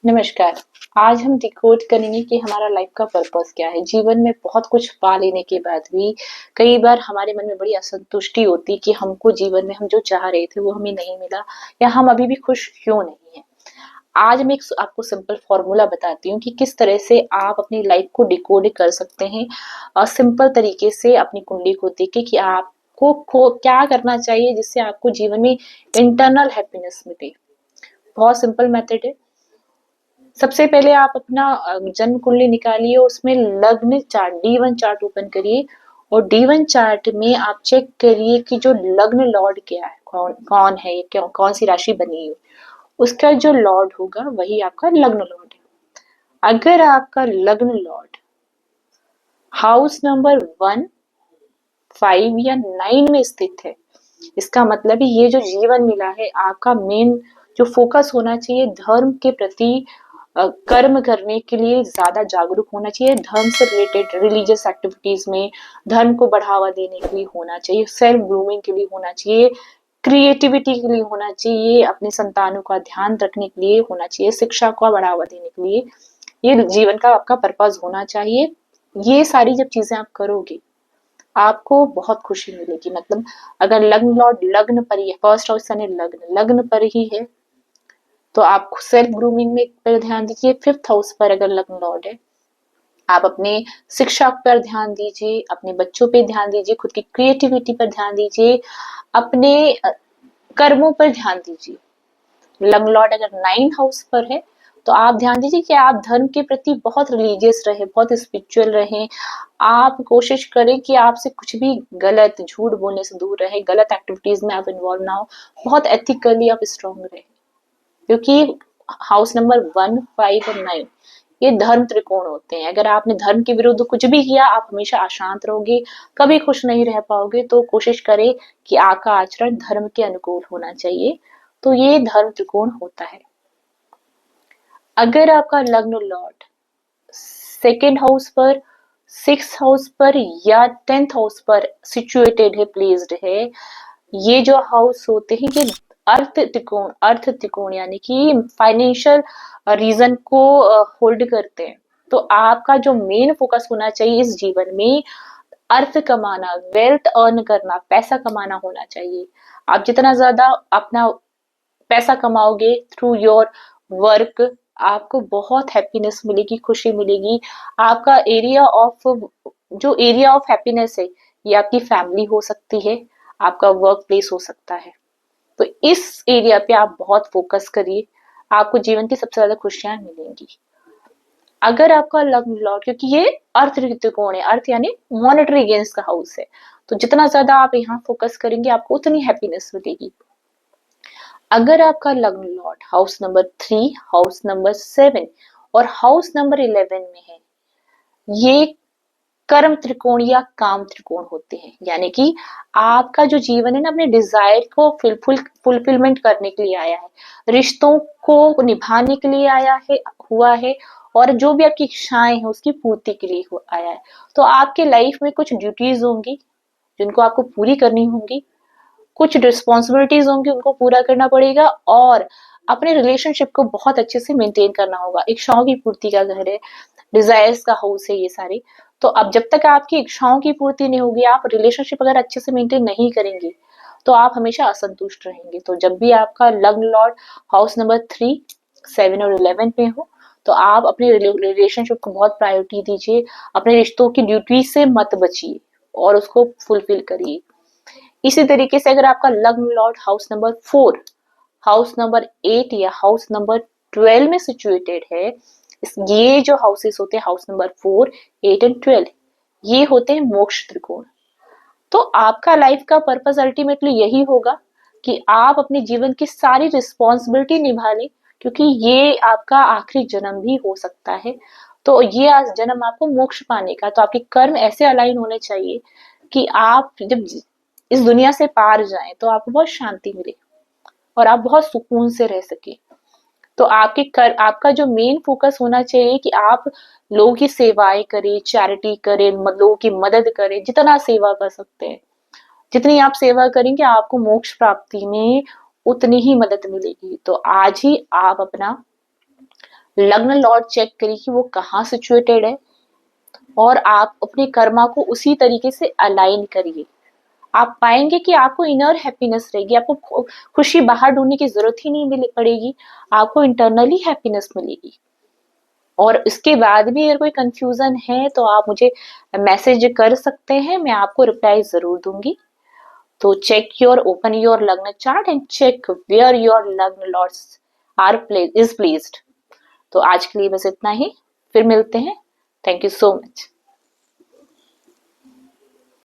नमस्कार। आज हम डिकोड करेंगे कि हमारा लाइफ का पर्पस क्या है। जीवन में बहुत कुछ पा लेने के बाद भी कई बार हमारे मन में बड़ी असंतुष्टि होती कि हमको जीवन में हम जो चाह रहे थे वो हमें नहीं मिला या हम अभी भी खुश क्यों नहीं हैं। आज मैं आपको सिंपल फॉर्मूला बताती हूँ कि किस तरह से आप अपनी लाइफ को डिकोड कर सकते हैं और सिंपल तरीके से अपनी कुंडली को देख के कि आपको क्या करना चाहिए जिससे आपको जीवन में इंटरनल हैप्पीनेस मिले। बहुत सिंपल मेथड है। सबसे पहले आप अपना जन्म कुंडली निकालिए, उसमें लग्न चार्ट D1 चार्ट ओपन करिए और D1 चार्ट में आप चेक करिए कि जो लग्न लॉर्ड क्या है, कौन कौन है, ये कौन सी राशि बनी है। उसका जो लॉर्ड होगा वही आपका लग्न लॉर्ड है। अगर आपका लग्न लॉर्ड हाउस नंबर 1, 5 या 9 में स्थित है, इसका मतलब है ये जो जीवन मिला है आपका मेन जो फोकस होना चाहिए धर्म के प्रति, कर्म करने के लिए ज्यादा जागरूक होना चाहिए, धर्म से रिलेटेड रिलीजियस एक्टिविटीज में धर्म को बढ़ावा देने के लिए होना चाहिए, सेल्फ ग्रूमिंग के लिए होना चाहिए, क्रिएटिविटी के लिए होना चाहिए, अपने संतानों का ध्यान रखने के लिए होना चाहिए, शिक्षा को बढ़ावा देने के लिए ये जीवन का आपका पर्पज होना चाहिए। ये सारी जब चीजें आप करोगे आपको बहुत खुशी मिलेगी। मतलब अगर लग्न लॉर्ड लग्न पर ही है, फर्स्ट हाउस यानी लग्न लग्न पर ही है तो आप सेल्फ ग्रूमिंग में पर ध्यान दीजिए। फिफ्थ हाउस पर अगर लग्न लॉर्ड है आप अपने शिक्षा पर ध्यान दीजिए, अपने बच्चों पे ध्यान दीजिए, खुद की क्रिएटिविटी पर ध्यान दीजिए, अपने कर्मों पर ध्यान दीजिए। लग्न लॉर्ड अगर 9 हाउस पर है तो आप ध्यान दीजिए कि आप धर्म के प्रति बहुत रिलीजियस रहे, बहुत स्पिरिचुअल रहे। आप कोशिश करें कि आपसे कुछ भी गलत झूठ बोलने से दूर रहे, गलत एक्टिविटीज में आप इन्वॉल्व ना हो, बहुत एथिकली आप स्ट्रॉन्ग रहे। क्योंकि हाउस नंबर 1, 5 और 9 ये धर्म त्रिकोण होते हैं। अगर आपने धर्म के विरुद्ध कुछ भी किया आप हमेशा अशांत रहोगे, कभी खुश नहीं रह पाओगे। तो कोशिश करें कि आपका आचरण धर्म के अनुकूल होना चाहिए। तो ये धर्म त्रिकोण होता है। अगर आपका लग्न लॉर्ड सेकेंड हाउस पर, सिक्स हाउस पर या 10th हाउस पर सिचुएटेड है, प्लेस्ड है, ये जो हाउस होते हैं ये अर्थ त्रिकोण यानी कि फाइनेंशियल रीजन को होल्ड करते हैं। तो आपका जो मेन फोकस होना चाहिए इस जीवन में अर्थ कमाना, वेल्थ अर्न करना, पैसा कमाना होना चाहिए। आप जितना ज्यादा अपना पैसा कमाओगे थ्रू योर वर्क आपको बहुत हैप्पीनेस मिलेगी, खुशी मिलेगी। आपका एरिया ऑफ हैप्पीनेस है ये आपकी फैमिली हो सकती है, आपका वर्क प्लेस हो सकता है। तो इस एरिया पे आप बहुत फोकस करिए, आपको जीवन की सबसे ज्यादा खुशियां मिलेंगी। अगर आपका लग्न लॉर्ड, क्योंकि ये अर्थ त्रिकोण है, अर्थ यानी मॉनेटरी गेन्स का हाउस है, तो जितना ज्यादा आप यहाँ फोकस करेंगे आपको उतनी हैप्पीनेस मिलेगी। अगर आपका लग्न Lord house number 3, house number 7 और हाउस नंबर 11 में है, ये कर्म त्रिकोण या काम त्रिकोण होते हैं। यानी कि आपका जो जीवन है ना अपने डिजायर को फुलफिलमेंट करने के लिए आया है, रिश्तों को निभाने के लिए आया है, हुआ है, और जो भी आपकी इच्छाएं हैं उसकी पूर्ति के लिए आया है। तो आपके लाइफ में कुछ ड्यूटीज होंगी जिनको आपको पूरी करनी होंगी, कुछ रिस्पॉन्सिबिलिटीज होंगी उनको पूरा करना पड़ेगा, और अपने रिलेशनशिप को बहुत अच्छे से मेंटेन करना होगा। इच्छाओं की पूर्ति का घर है, डिजायर्स का हाउस है ये सारे। तो अब जब तक आपकी इच्छाओं की पूर्ति नहीं होगी, आप रिलेशनशिप अगर अच्छे से मेंटेन नहीं करेंगे तो आप हमेशा असंतुष्ट रहेंगे। तो जब भी आपका लग्न लॉर्ड हाउस नंबर 3, 7 और 11 पे हो तो आप अपने रिलेशनशिप को बहुत प्रायोरिटी दीजिए, अपने रिश्तों की ड्यूटी से मत बचिए और उसको फुलफिल करिए। इसी तरीके से अगर आपका लग्न Lord house number 4, house number 8 या हाउस नंबर 12 में सिचुएटेड है, ये जो हाउसेस होते हैं हाउस नंबर 4, 8 एंड 12, ये होते हैं मोक्ष त्रिकोण। तो आपका लाइफ का पर्पस अल्टीमेटली यही होगा कि आप अपने जीवन की सारी रिस्पॉन्सिबिलिटी निभा लें, क्योंकि ये आपका आखिरी जन्म भी हो सकता है। तो ये आज जन्म आपको मोक्ष पाने का, तो आपके कर्म ऐसे अलाइन होने चाहिए कि आप जब इस दुनिया से पार जाएं तो आपको बहुत शांति मिले और आप बहुत सुकून से रह सके। तो आपका जो मेन फोकस होना चाहिए कि आप लोगों की सेवाएं करें, चैरिटी करें, लोगों की मदद करें, जितना सेवा कर सकते हैं। जितनी आप सेवा करेंगे आपको मोक्ष प्राप्ति में उतनी ही मदद मिलेगी। तो आज ही आप अपना लग्न लॉर्ड चेक करिए कि वो कहाँ सिचुएटेड है, और आप अपने कर्मा को उसी तरीके से अलाइन करिए। आप पाएंगे कि आपको इनर हैप्पीनेस रहेगी, आपको खुशी बाहर ढूंढने की जरूरत ही नहीं मिल पड़ेगी, आपको इंटरनली हैप्पीनेस मिलेगी। और इसके बाद भी अगर कोई कंफ्यूजन है तो आप मुझे मैसेज कर सकते हैं, मैं आपको रिप्लाई जरूर दूंगी। तो check your open your lagna chart and check where your lagna lords are is placed। तो आज के लिए बस इतना ही, फिर मिलते हैं। Thank you so much.